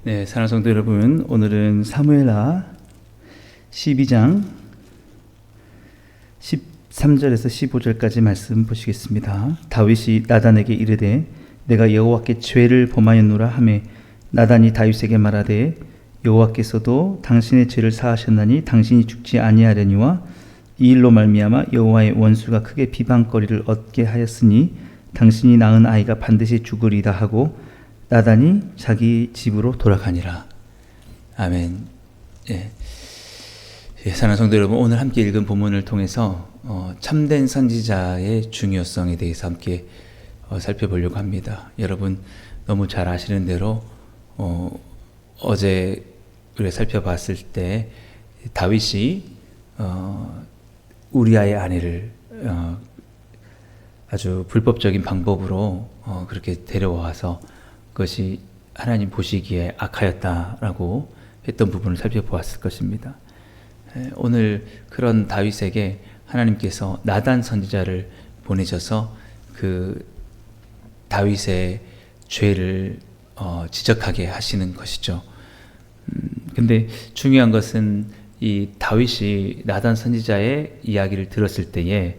네, 사랑하는 성도 여러분, 오늘은 사무엘하 12장 13절에서 15절까지 말씀 보시겠습니다. 다윗이 나단에게 이르되 내가 여호와께 죄를 범하였노라 하매 나단이 다윗에게 말하되 여호와께서도 당신의 죄를 사하셨나니 당신이 죽지 아니하려니와 이 일로 말미암아 여호와의 원수가 크게 비방거리를 얻게 하였으니 당신이 낳은 아이가 반드시 죽으리다 하고 나단이 자기 집으로 돌아가니라. 아멘. 사랑하는 성도 여러분, 오늘 함께 읽은 본문을 통해서 참된 선지자의 중요성에 대해서 함께 살펴보려고 합니다. 여러분 너무 잘 아시는 대로 어제 우리가 살펴봤을 때 다윗이 우리아의 아내를 아주 불법적인 방법으로 그렇게 데려와서 그것이 하나님 보시기에 악하였다라고 했던 부분을 살펴보았을 것입니다. 오늘 그런 다윗에게 하나님께서 나단 선지자를 보내셔서 그 다윗의 죄를 지적하게 하시는 것이죠. 근데 중요한 것은 이 다윗이 나단 선지자의 이야기를 들었을 때에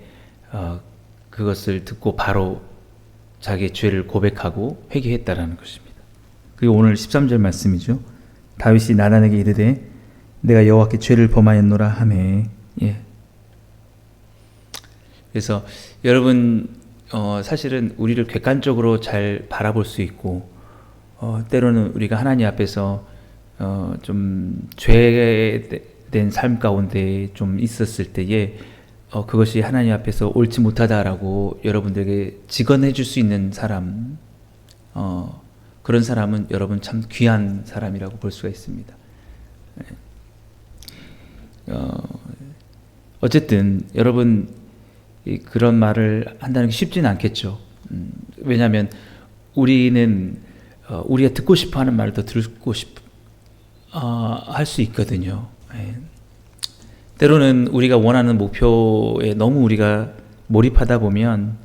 그것을 듣고 바로 자기의 죄를 고백하고 회개했다라는 것입니다. 그리고 오늘 13절 말씀이죠. 다윗이 나단에게 이르되 내가 여호와께 죄를 범하였노라 하매. 그래서 여러분 사실은 우리를 객관적으로 잘 바라볼 수 있고 때로는 우리가 하나님 앞에서 좀 죄된 삶 가운데 좀 있었을 때에 그것이 하나님 앞에서 옳지 못하다라고 여러분들에게 직언해 줄 수 있는 사람, 그런 사람은 여러분 참 귀한 사람이라고 볼 수가 있습니다. 어쨌든 여러분 그런 말을 한다는 게 쉽지는 않겠죠. 왜냐하면 우리는 우리가 듣고 싶어하는 말을 더 듣고 할 수 있거든요. 때로는 우리가 원하는 목표에 너무 우리가 몰입하다 보면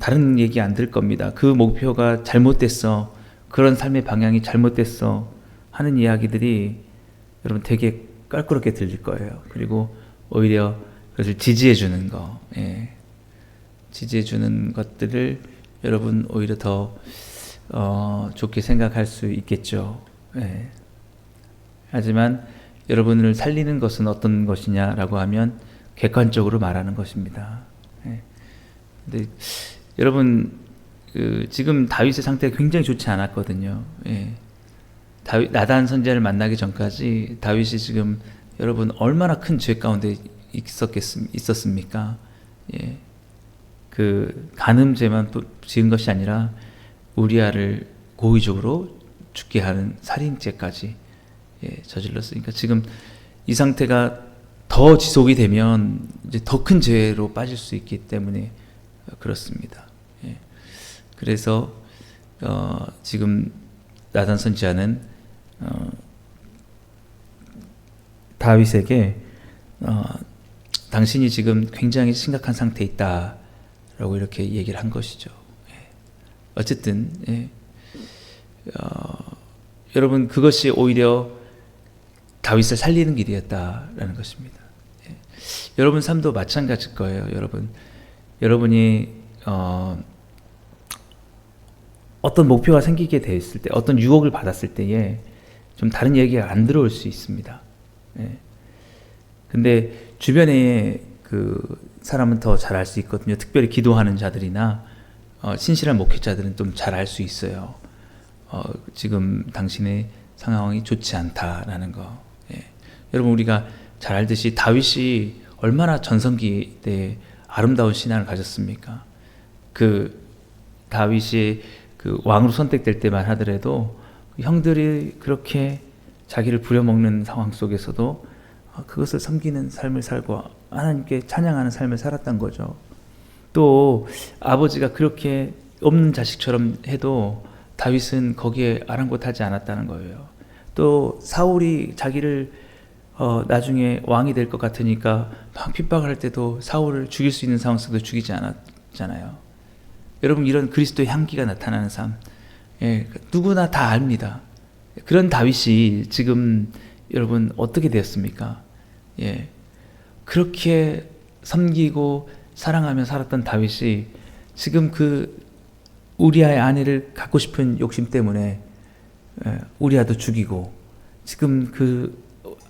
다른 얘기 안 들을 겁니다. 그 목표가 잘못됐어, 그런 삶의 방향이 잘못됐어 하는 이야기들이 여러분 되게 껄끄럽게 들릴 거예요. 그리고 오히려 그것을 지지해주는 거, 지지해주는 것들을 여러분 오히려 더 좋게 생각할 수 있겠죠. 하지만 여러분을 살리는 것은 어떤 것이냐라고 하면 객관적으로 말하는 것입니다. 근데 여러분 지금 다윗의 상태가 굉장히 좋지 않았거든요. 나단 선지자를 만나기 전까지 다윗이 지금 여러분 얼마나 큰 죄 가운데 있었습니까? 그 간음죄만 지은 것이 아니라 우리아를 고의적으로 죽게 하는 살인죄까지 저질렀으니까 지금 이 상태가 더 지속이 되면 이제 더 큰 죄로 빠질 수 있기 때문에 그렇습니다. 그래서 지금 나단 선지자는 다윗에게 당신이 지금 굉장히 심각한 상태에 있다라고 이렇게 얘기를 한 것이죠. 어쨌든 여러분 그것이 오히려 다윗을 살리는 길이었다라는 것입니다. 여러분 삶도 마찬가지일 거예요. 여러분이 어떤 목표가 생기게 됐을 때, 어떤 유혹을 받았을 때에 좀 다른 얘기가 안 들어올 수 있습니다. 근데 주변에 그 사람은 더 잘 알 수 있거든요. 특별히 기도하는 자들이나 신실한 목회자들은 좀 잘 알 수 있어요. 지금 당신의 상황이 좋지 않다라는 거. 여러분 우리가 잘 알듯이 다윗이 얼마나 전성기 때 아름다운 신앙을 가졌습니까? 그 다윗이 그 왕으로 선택될 때만 하더라도 형들이 그렇게 자기를 부려먹는 상황 속에서도 그것을 섬기는 삶을 살고 하나님께 찬양하는 삶을 살았던 거죠. 또 아버지가 그렇게 없는 자식처럼 해도 다윗은 거기에 아랑곳하지 않았다는 거예요. 또 사울이 자기를 나중에 왕이 될 것 같으니까 막 핍박을 할 때도 사울을 죽일 수 있는 상황 속에서 죽이지 않았잖아요. 여러분 이런 그리스도의 향기가 나타나는 삶, 누구나 다 압니다. 그런 다윗이 지금 여러분 어떻게 되었습니까? 예. 그렇게 섬기고 사랑하며 살았던 다윗이 지금 그 우리아의 아내를 갖고 싶은 욕심 때문에 우리아도 죽이고 지금 그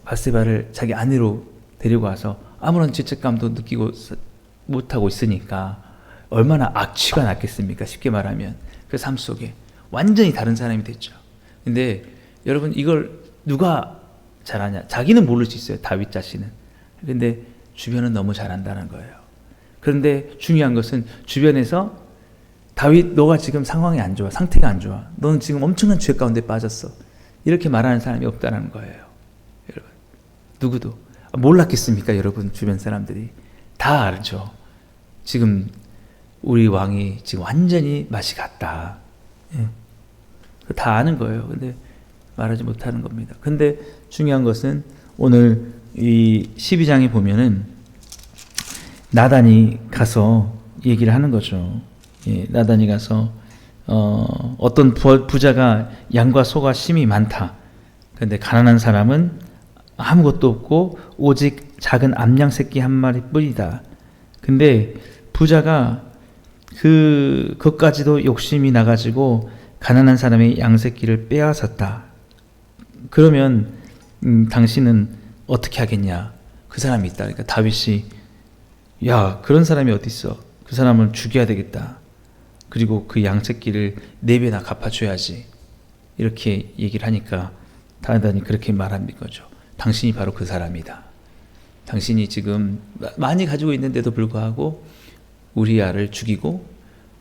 바세바를 자기 아내로 데리고 와서 아무런 죄책감도 느끼고 못하고 있으니까 얼마나 악취가 났겠습니까? 쉽게 말하면 그 삶 속에 완전히 다른 사람이 됐죠. 근데 여러분 이걸 누가 잘하냐? 자기는 모를 수 있어요. 다윗 자신은. 근데 주변은 너무 잘한다는 거예요. 그런데 중요한 것은 주변에서 다윗 너가 지금 상황이 안 좋아. 상태가 안 좋아. 너는 지금 엄청난 죄 가운데 빠졌어. 이렇게 말하는 사람이 없다는 거예요. 여러분 누구도 몰랐겠습니까? 여러분 주변 사람들이 다 알죠. 지금 우리 왕이 지금 완전히 맛이 갔다. 예. 다 아는 거예요. 근데 말하지 못하는 겁니다. 근데 중요한 것은 오늘 이 12장에 보면은 나단이 가서 얘기를 하는 거죠. 예, 나단이 가서 어떤 부자가 양과 소가 심이 많다. 그런데 가난한 사람은 아무것도 없고 오직 작은 암양 새끼 한 마리 뿐이다. 근데 부자가 그것까지도 욕심이 나가지고 가난한 사람의 양 새끼를 빼앗았다. 그러면 당신은 어떻게 하겠냐? 그 사람이 있다. 그러니까 다윗이 야 그런 사람이 어디 있어? 그 사람을 죽여야 되겠다. 그리고 그 양 새끼를 4배나 갚아줘야지. 이렇게 얘기를 하니까 나단이 그렇게 말한 거죠. 당신이 바로 그 사람이다. 당신이 지금 많이 가지고 있는데도 불구하고 우리아를 죽이고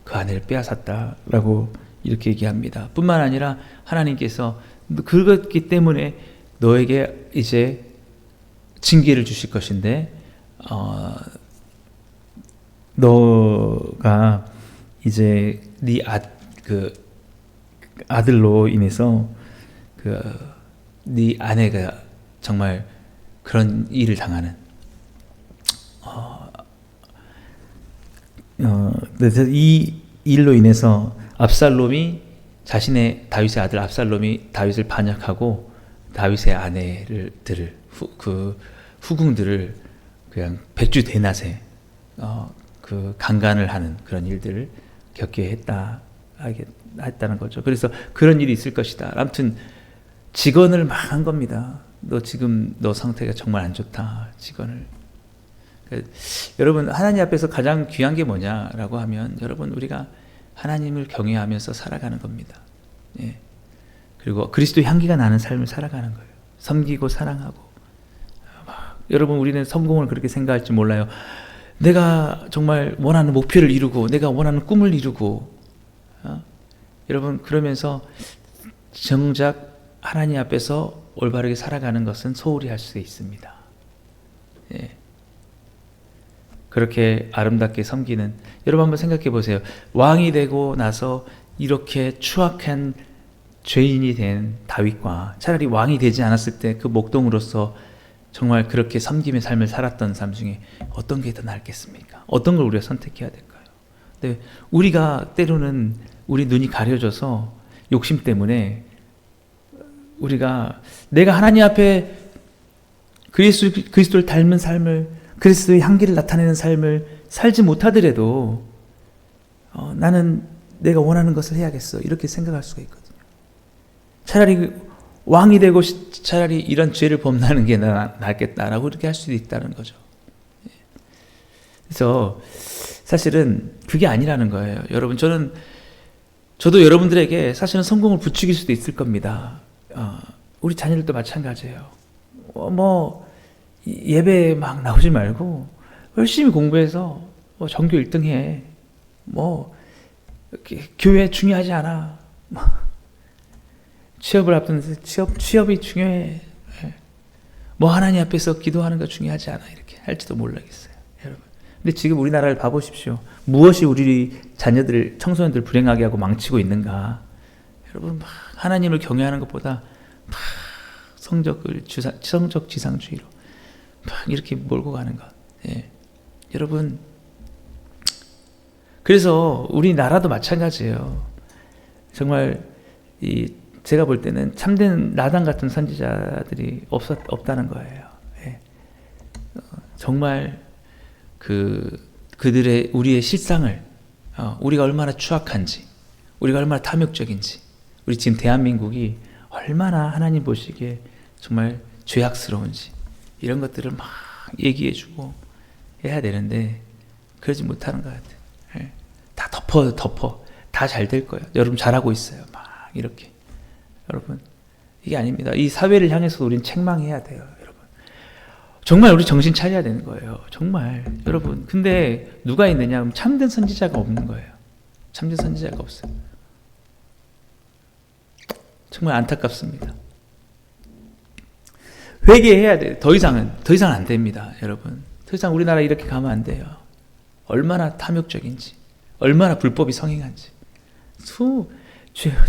그 아내를 빼앗았다라고 이렇게 얘기합니다. 뿐만 아니라 하나님께서 그렇기 때문에 너에게 이제 징계를 주실 것인데 너가 이제 네 아들로 인해서 네 아내가 정말 그런 일을 당하는 이 일로 인해서 압살롬이 자신의 다윗의 아들 압살롬이 다윗을 반역하고 다윗의 아내들을 그 후궁들을 그냥 백주대낮에 그 강간을 하는 그런 일들을 겪게 했다는 거죠. 그래서 그런 일이 있을 것이다. 아무튼 직언을 막 한 겁니다. 너 지금 너 상태가 정말 안 좋다. 직언을. 여러분 하나님 앞에서 가장 귀한 게 뭐냐라고 하면 여러분 우리가 하나님을 경외하면서 살아가는 겁니다. 예. 그리고 그리스도 향기가 나는 삶을 살아가는 거예요. 섬기고 사랑하고. 여러분 우리는 성공을 그렇게 생각할지 몰라요. 내가 정말 원하는 목표를 이루고 내가 원하는 꿈을 이루고 여러분 그러면서 정작 하나님 앞에서 올바르게 살아가는 것은 소홀히 할 수 있습니다. 예. 그렇게 아름답게 섬기는 여러분 한번 생각해 보세요. 왕이 되고 나서 이렇게 추악한 죄인이 된 다윗과 차라리 왕이 되지 않았을 때 그 목동으로서 정말 그렇게 섬김의 삶을 살았던 삶 중에 어떤 게 더 낫겠습니까? 어떤 걸 우리가 선택해야 될까요? 근데 우리가 때로는 우리 눈이 가려져서 욕심 때문에 우리가 내가 하나님 앞에 그리스도를 닮은 삶을 그리스도의 향기를 나타내는 삶을 살지 못하더라도 나는 내가 원하는 것을 해야겠어 이렇게 생각할 수가 있거든요. 차라리 왕이 되고 차라리 이런 죄를 범하는 게 낫겠다라고 이렇게 할 수도 있다는 거죠. 그래서 사실은 그게 아니라는 거예요. 여러분 저도 여러분들에게 사실은 성공을 부추길 수도 있을 겁니다. 우리 자녀들도 마찬가지예요. 예배 막 나오지 말고 열심히 공부해서 전교 1등 해. 교회 중요하지 않아. 취업을 앞둔 취업이 중요해. 하나님 앞에서 기도하는 거 중요하지 않아. 이렇게 할지도 몰라겠어요, 여러분. 근데 지금 우리나라를 봐보십시오. 무엇이 우리 자녀들, 청소년들 불행하게 하고 망치고 있는가? 여러분, 하나님을 경외하는 것보다 성적 지상주의로 이렇게 몰고 가는 것. 예. 여러분, 그래서 우리나라도 마찬가지예요. 정말 이 제가 볼 때는 참된 나단 같은 선지자들이 없다는 거예요. 예. 정말 그들의 우리의 실상을 우리가 얼마나 추악한지, 우리가 얼마나 탐욕적인지, 우리 지금 대한민국이 얼마나 하나님 보시기에 정말 죄악스러운지 이런 것들을 막 얘기해주고 해야 되는데 그러지 못하는 것 같아요. 예. 다 덮어 다 잘 될 거예요. 여러분 잘하고 있어요. 막 이렇게. 여러분 이게 아닙니다. 이 사회를 향해서 우리는 책망해야 돼요. 여러분 정말 우리 정신 차려야 되는 거예요. 정말 여러분. 근데 누가 있느냐? 그럼 참된 선지자가 없는 거예요. 참된 선지자가 없어요. 정말 안타깝습니다. 회개해야 돼요. 더 이상 안 됩니다. 여러분 더 이상 우리나라 이렇게 가면 안 돼요. 얼마나 탐욕적인지, 얼마나 불법이 성행한지,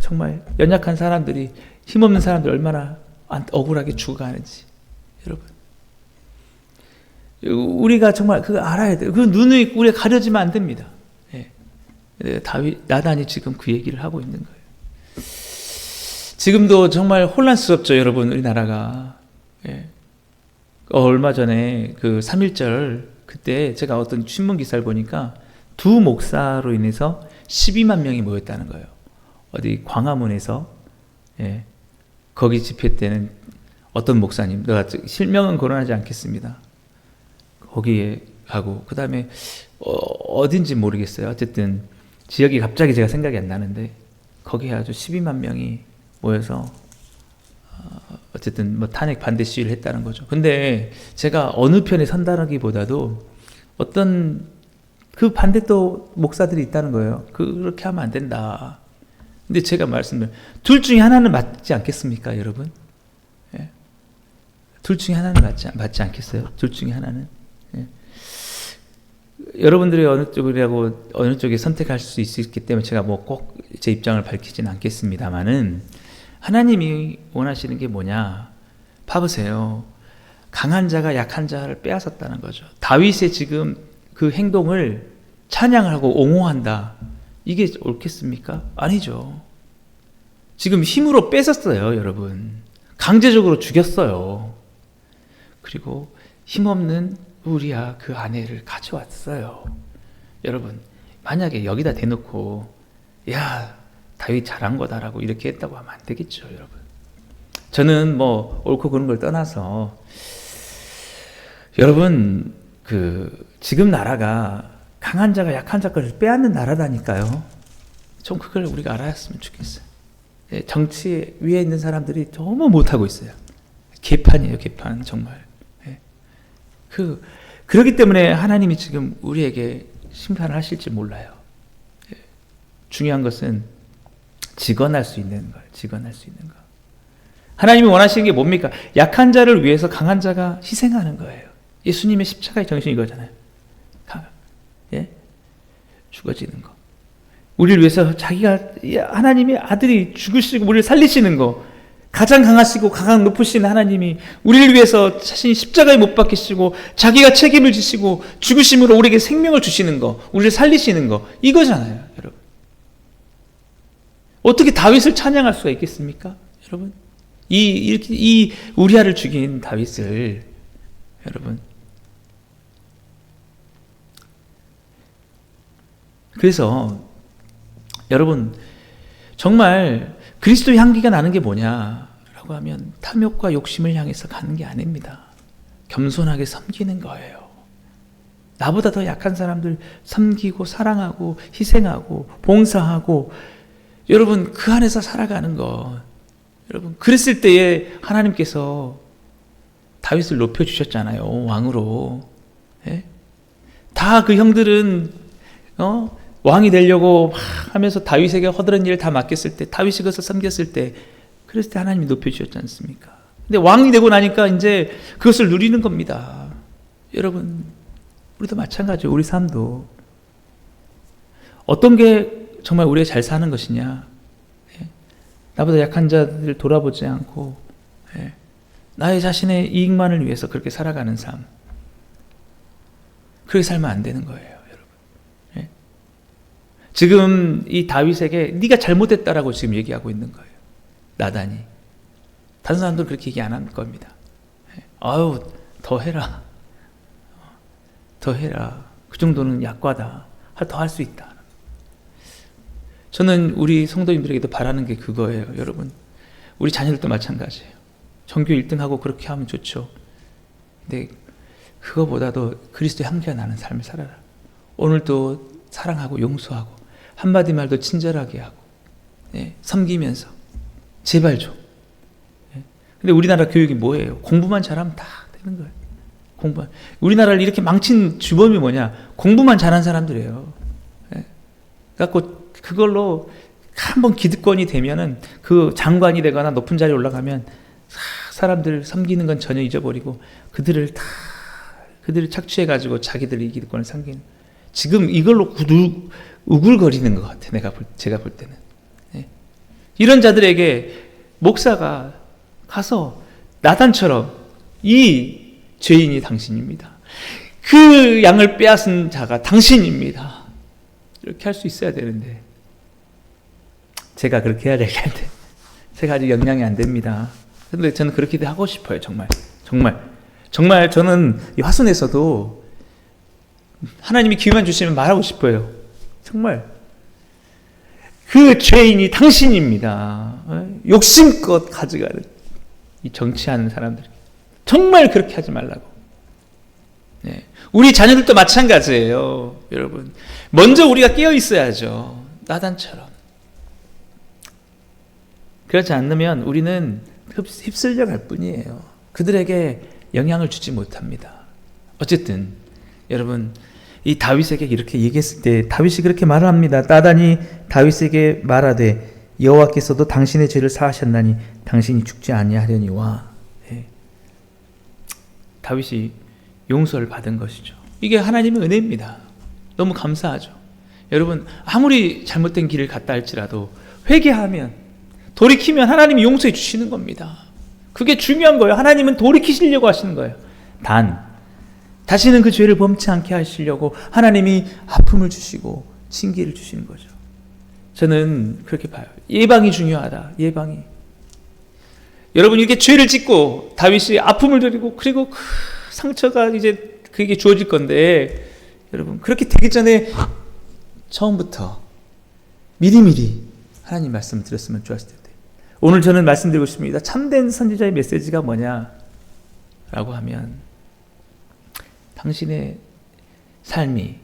정말 연약한 사람들이, 힘없는 사람들 얼마나 억울하게 죽어가는지, 여러분 우리가 정말 그거 알아야 돼요. 그 눈이 우리가 가려지면 안 됩니다. 예. 나단이 지금 그 얘기를 하고 있는 거예요. 지금도 정말 혼란스럽죠, 여러분. 우리나라가. 예. 얼마 전에 그 3.1절 그때 제가 어떤 신문 기사를 보니까 두 목사로 인해서 12만 명이 모였다는 거예요. 어디 광화문에서. 예. 거기 집회 때는 어떤 목사님, 내가 실명은 거론하지 않겠습니다. 거기에 하고, 그 다음에 어딘지 모르겠어요. 어쨌든 지역이 갑자기 제가 생각이 안 나는데 거기에 아주 12만 명이 모여서 어쨌든 뭐 탄핵 반대 시위를 했다는 거죠. 근데 제가 어느 편에 선다라기보다도 어떤 그 반대또 목사들이 있다는 거예요. 그렇게 하면 안 된다. 근데 제가 말씀드린 둘 중에 하나는 맞지 않겠습니까, 여러분? 예. 둘 중에 하나는 맞지 않겠어요? 둘 중에 하나는. 예. 여러분들이 어느 쪽에 선택할 수 있기 때문에 제가 뭐 꼭 제 입장을 밝히지는 않겠습니다만은, 하나님이 원하시는 게 뭐냐? 봐보세요. 강한 자가 약한 자를 빼앗았다는 거죠. 다윗의 지금 그 행동을 찬양하고 옹호한다. 이게 옳겠습니까? 아니죠. 지금 힘으로 뺏었어요, 여러분. 강제적으로 죽였어요. 그리고 힘없는 우리야 그 아내를 가져왔어요. 여러분, 만약에 여기다 대놓고 야, 다윗 잘한 거다라고 이렇게 했다고 하면 안 되겠죠, 여러분. 저는 뭐 옳고 그른 걸 떠나서 여러분, 지금 나라가 강한 자가 약한 자를 빼앗는 나라다니까요. 좀 그걸 우리가 알았으면 좋겠어요. 정치 위에 있는 사람들이 너무 못하고 있어요. 개판이에요, 개판, 정말. 그렇기 때문에 하나님이 지금 우리에게 심판을 하실지 몰라요. 중요한 것은 직언할 수 있는 거예요. 직언할 수 있는 거. 하나님이 원하시는 게 뭡니까? 약한 자를 위해서 강한 자가 희생하는 거예요. 예수님의 십자가의 정신이 이거잖아요. 예? 죽어지는 거. 우리를 위해서 자기가, 하나님의 아들이 죽으시고 우리를 살리시는 거. 가장 강하시고 가장 높으신 하나님이 우리를 위해서 자신이 십자가에 못 박히시고 자기가 책임을 지시고 죽으심으로 우리에게 생명을 주시는 거, 우리를 살리시는 거, 이거잖아요, 여러분. 어떻게 다윗을 찬양할 수가 있겠습니까, 여러분? 이 우리아를 죽인 다윗을, 여러분. 그래서 여러분, 정말 그리스도의 향기가 나는 게 뭐냐라고 하면 탐욕과 욕심을 향해서 가는 게 아닙니다. 겸손하게 섬기는 거예요. 나보다 더 약한 사람들 섬기고 사랑하고 희생하고 봉사하고, 여러분 그 안에서 살아가는 거. 여러분 그랬을 때에 하나님께서 다윗을 높여주셨잖아요, 왕으로. 예? 다 그 형들은 왕이 되려고 막 하면서 다윗에게 허드렛 일을 다 맡겼을 때, 다윗이 그것을 섬겼을 때, 그랬을 때 하나님이 높여주셨지 않습니까? 근데 왕이 되고 나니까 이제 그것을 누리는 겁니다. 여러분, 우리도 마찬가지예요. 우리 삶도. 어떤 게 정말 우리가 잘 사는 것이냐? 예? 나보다 약한 자들 돌아보지 않고, 예? 나의 자신의 이익만을 위해서 그렇게 살아가는 삶. 그렇게 살면 안 되는 거예요. 지금 이 다윗에게 네가 잘못했다라고 지금 얘기하고 있는 거예요. 나단이. 다른 사람들은 그렇게 얘기 안 할 겁니다. 아유, 더 해라. 더 해라. 그 정도는 약과다. 더 할 수 있다. 저는 우리 성도님들에게도 바라는 게 그거예요. 여러분, 우리 자녀들도 마찬가지예요. 전교 1등하고 그렇게 하면 좋죠. 근데 그거보다도 그리스도의 향기가 나는 삶을 살아라. 오늘도 사랑하고 용서하고 한마디 말도 친절하게 하고, 섬기면서 제발 좀. 근데 우리나라 교육이 뭐예요? 공부만 잘하면 다 되는 거예요. 공부만. 우리나라를 이렇게 망친 주범이 뭐냐? 공부만 잘한 사람들이에요. 그래갖고 그걸로 한번 기득권이 되면은 그 장관이 되거나 높은 자리에 올라가면 사람들 섬기는 건 전혀 잊어버리고 그들을 착취해가지고 자기들이 기득권을 삼기는. 지금 이걸로 우글거리는 것 같아. 제가 볼 때는. 이런 자들에게 목사가 가서 나단처럼 이 죄인이 당신입니다. 그 양을 빼앗은 자가 당신입니다. 이렇게 할 수 있어야 되는데 제가 그렇게 해야 될 텐데 제가 아직 역량이 안 됩니다. 근데 저는 그렇게 하고 싶어요. 정말 저는 이 화순에서도 하나님이 기회만 주시면 말하고 싶어요. 정말 그 죄인이 당신입니다. 욕심껏 가져가는 이 정치하는 사람들 정말 그렇게 하지 말라고. 우리 자녀들도 마찬가지예요. 여러분, 먼저 우리가 깨어 있어야죠. 나단처럼. 그렇지 않으면 우리는 휩쓸려 갈 뿐이에요. 그들에게 영향을 주지 못합니다. 어쨌든 여러분, 이 다윗에게 이렇게 얘기했을 때 다윗이 그렇게 말을 합니다. 나단이 다윗에게 말하되 여호와께서도 당신의 죄를 사하셨나니 당신이 죽지 아니하려니와. 다윗이 용서를 받은 것이죠. 이게 하나님의 은혜입니다. 너무 감사하죠. 여러분, 아무리 잘못된 길을 갔다 할지라도 회개하면, 돌이키면 하나님이 용서해 주시는 겁니다. 그게 중요한 거예요. 하나님은 돌이키시려고 하시는 거예요. 단 다시는 그 죄를 범치 않게 하시려고 하나님이 아픔을 주시고 징계를 주시는 거죠. 저는 그렇게 봐요. 예방이 중요하다. 예방이. 여러분, 이렇게 죄를 짓고 다윗이 아픔을 드리고 그리고 그 상처가 이제 그게 주어질 건데, 여러분, 그렇게 되기 전에 처음부터 미리미리 하나님 말씀을 드렸으면 좋았을 텐데. 오늘 저는 말씀드리고 싶습니다. 참된 선지자의 메시지가 뭐냐라고 하면, 당신의 삶이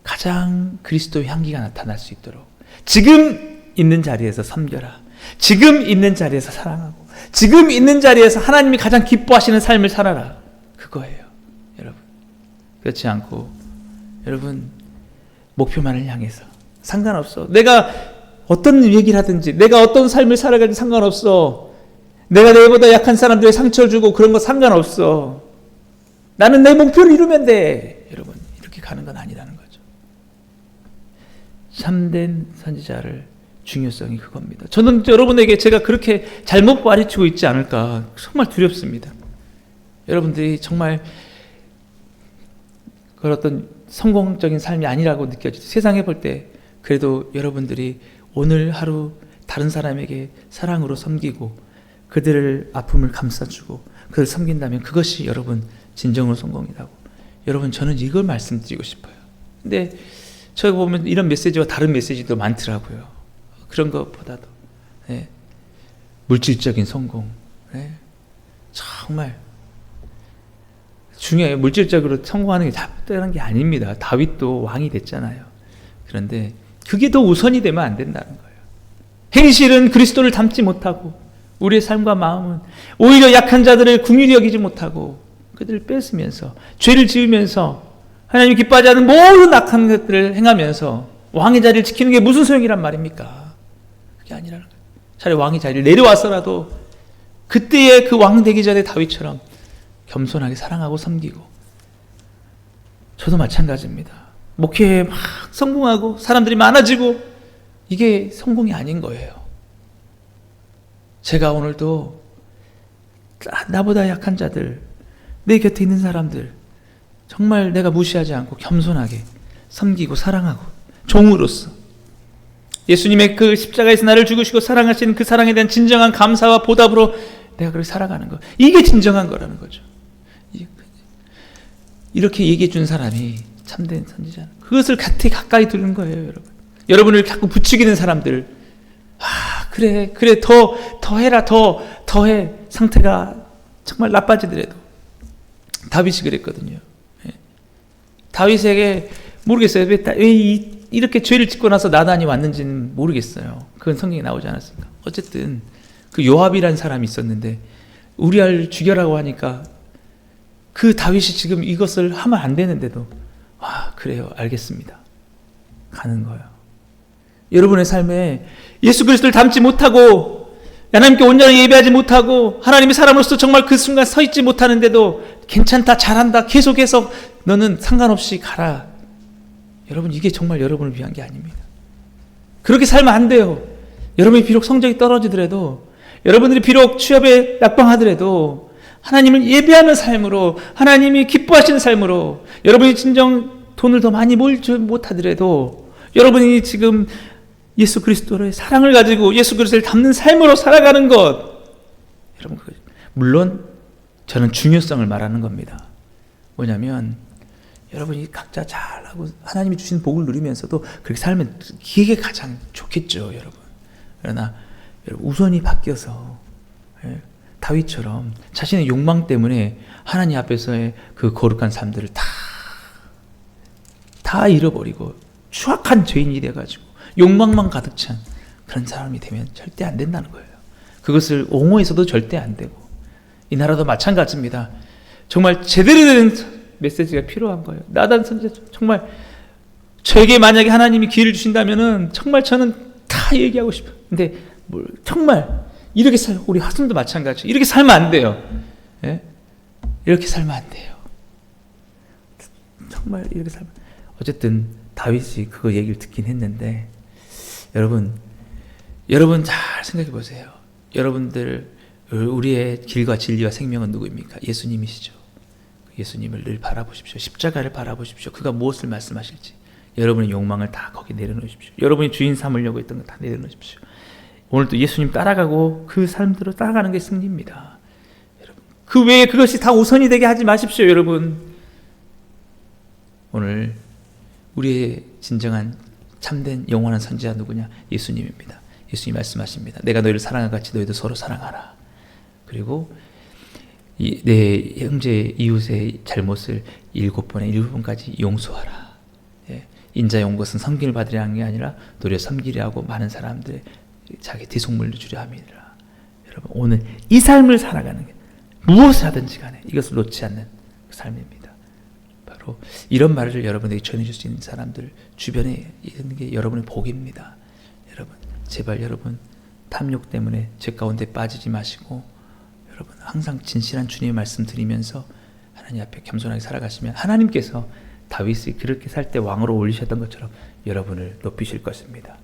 가장 그리스도의 향기가 나타날 수 있도록 지금 있는 자리에서 섬겨라. 지금 있는 자리에서 사랑하고 지금 있는 자리에서 하나님이 가장 기뻐하시는 삶을 살아라. 그거예요, 여러분. 그렇지 않고 여러분, 목표만을 향해서 상관없어. 내가 어떤 얘기를 하든지 내가 어떤 삶을 살아가든지 상관없어. 내가 내보다 약한 사람들에게 상처를 주고 그런 거 상관없어. 나는 내 목표를 이루면 돼. 여러분, 이렇게 가는 건 아니라는 거죠. 참된 선지자를 중요성이 그겁니다. 저는 여러분에게 제가 그렇게 잘못 가르치고 있지 않을까 정말 두렵습니다. 여러분들이 정말 그런 어떤 성공적인 삶이 아니라고 느껴지죠. 세상에 볼 때 그래도 여러분들이 오늘 하루 다른 사람에게 사랑으로 섬기고 그들을 아픔을 감싸주고 그들을 섬긴다면 그것이 여러분 진정으로 성공이라고. 여러분, 저는 이걸 말씀드리고 싶어요. 근데 제가 보면 이런 메시지와 다른 메시지도 많더라고요. 그런 것보다도 물질적인 성공, 정말 중요해요. 물질적으로 성공하는 게 잘못되는 게 아닙니다. 다윗도 왕이 됐잖아요. 그런데 그게 더 우선이 되면 안 된다는 거예요. 행실은 그리스도를 닮지 못하고 우리의 삶과 마음은 오히려 약한 자들을 긍휼히 여기지 못하고 그들을 뺏으면서 죄를 지으면서 하나님 기뻐하지 않는 모든 악한 것들을 행하면서 왕의 자리를 지키는 게 무슨 소용이란 말입니까? 그게 아니라는 거예요. 차라리 왕의 자리를 내려왔어라도 그때의 그 왕 되기 전에 다윗처럼 겸손하게 사랑하고 섬기고. 저도 마찬가지입니다. 목회에 막 성공하고 사람들이 많아지고 이게 성공이 아닌 거예요. 제가 오늘도 나보다 약한 자들, 내 곁에 있는 사람들 정말 내가 무시하지 않고 겸손하게 섬기고 사랑하고 종으로서 예수님의 그 십자가에서 나를 죽으시고 사랑하시는 그 사랑에 대한 진정한 감사와 보답으로 내가 그렇게 살아가는 것. 이게 진정한 거라는 거죠. 이렇게 얘기해 준 사람이 참된 선지자. 그것을 가까이 두는 거예요, 여러분. 여러분을 자꾸 부추기는 사람들. 그래, 더 해라, 더 해. 상태가 정말 나빠지더라도. 다윗이 그랬거든요. 다윗에게 모르겠어요. 왜 이렇게 죄를 짓고 나서 나단이 왔는지는 모르겠어요. 그건 성경에 나오지 않았습니까? 어쨌든 그 요압이라는 사람이 있었는데 우리아를 죽여라고 하니까 그 다윗이 지금 이것을 하면 안 되는데도 그래요. 알겠습니다. 가는 거예요. 여러분의 삶에 예수 그리스도를 닮지 못하고 하나님께 온전히 예배하지 못하고 하나님의 사람으로서 정말 그 순간 서 있지 못하는데도 괜찮다, 잘한다, 계속해서 너는 상관없이 가라. 여러분, 이게 정말 여러분을 위한 게 아닙니다. 그렇게 살면 안 돼요. 여러분이 비록 성적이 떨어지더라도, 여러분들이 비록 취업에 낙방하더라도 하나님을 예배하는 삶으로, 하나님이 기뻐하시는 삶으로, 여러분이 진정 돈을 더 많이 벌지 못하더라도 여러분이 지금 예수 그리스도의 사랑을 가지고 예수 그리스도를 닮는 삶으로 살아가는 것, 여러분, 물론 저는 중요성을 말하는 겁니다. 뭐냐면 여러분이 각자 잘하고 하나님이 주신 복을 누리면서도 그렇게 살면 그게 가장 좋겠죠, 여러분. 그러나 여러분, 우선이 바뀌어서 다윗처럼 자신의 욕망 때문에 하나님 앞에서의 그 거룩한 삶들을 다 잃어버리고 추악한 죄인이 돼가지고 욕망만 가득 찬 그런 사람이 되면 절대 안 된다는 거예요. 그것을 옹호해서도 절대 안 되고, 이 나라도 마찬가지입니다. 정말 제대로 된 메시지가 필요한 거예요. 나단 선지자, 정말 저에게 만약에 하나님이 기회를 주신다면은 정말 저는 다 얘기하고 싶어요. 근데 정말 이렇게 우리 화순도 마찬가지. 이렇게 살면 안 돼요. 예? 이렇게 살면 안 돼요. 정말 이렇게 살면. 어쨌든 다윗이 그거 얘기를 듣긴 했는데, 여러분 잘 생각해 보세요. 여러분들, 우리의 길과 진리와 생명은 누구입니까? 예수님이시죠. 예수님을 늘 바라보십시오. 십자가를 바라보십시오. 그가 무엇을 말씀하실지. 여러분의 욕망을 다 거기 내려놓으십시오. 여러분이 주인 삼으려고 했던 거 다 내려놓으십시오. 오늘도 예수님 따라가고 그 삶대로 따라가는 게 승리입니다. 여러분, 그 외에 그것이 다 우선이 되게 하지 마십시오, 여러분. 오늘 우리의 진정한 참된 영원한 선지자 누구냐? 예수님입니다. 예수님 말씀하십니다. 내가 너희를 사랑한 같이 너희도 서로 사랑하라. 그리고 내 형제 이웃의 잘못을 7번까지 용서하라. 인자의 온 것은 섬김을 받으려 하는 게 아니라 도리어 섬기려 하고 많은 사람들의 자기 뒤속물을 주려 함이니라. 여러분, 오늘 이 삶을 살아가는 게 무엇을 하든지 간에 이것을 놓지 않는 그 삶입니다. 바로 이런 말을 여러분에게 전해줄 수 있는 사람들 주변에 있는 게 여러분의 복입니다. 여러분, 제발 여러분 탐욕 때문에 죄 가운데 빠지지 마시고, 여러분 항상 진실한 주님의 말씀 드리면서 하나님 앞에 겸손하게 살아가시면 하나님께서 다윗이 그렇게 살 때 왕으로 올리셨던 것처럼 여러분을 높이실 것입니다.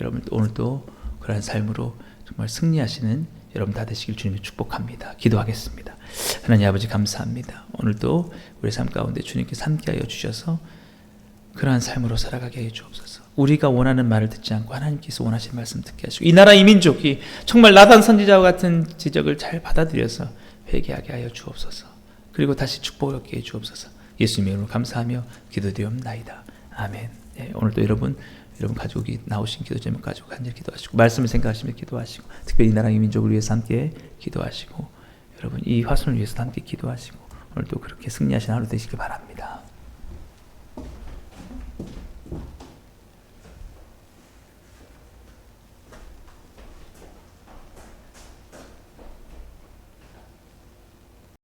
여러분 오늘도 그러한 삶으로 정말 승리하시는 여러분 다 되시길 주님이 축복합니다. 기도하겠습니다. 하나님 아버지, 감사합니다. 오늘도 우리 삶 가운데 주님께 함께하여 주셔서 그러한 삶으로 살아가게 해 주옵소서. 우리가 원하는 말을 듣지 않고 하나님께서 원하시는 말씀 듣게 하시고, 이 나라 이 민족이 정말 나단 선지자와 같은 지적을 잘 받아들여서 회개하게 하여 주옵소서. 그리고 다시 축복을 얻게 해 주옵소서. 예수님의 이름으로 감사하며 기도드리옵나이다. 아멘. 오늘도 여러분 가지고 나오신 기도 제목 가지고 간절히 기도하시고, 말씀을 생각하시며 기도하시고, 특별히 이 나라 이 민족을 위해서 함께 기도하시고, 여러분 이 화순을 위해서 함께 기도하시고, 오늘도 그렇게 승리하신 하루 되시길 바랍니다.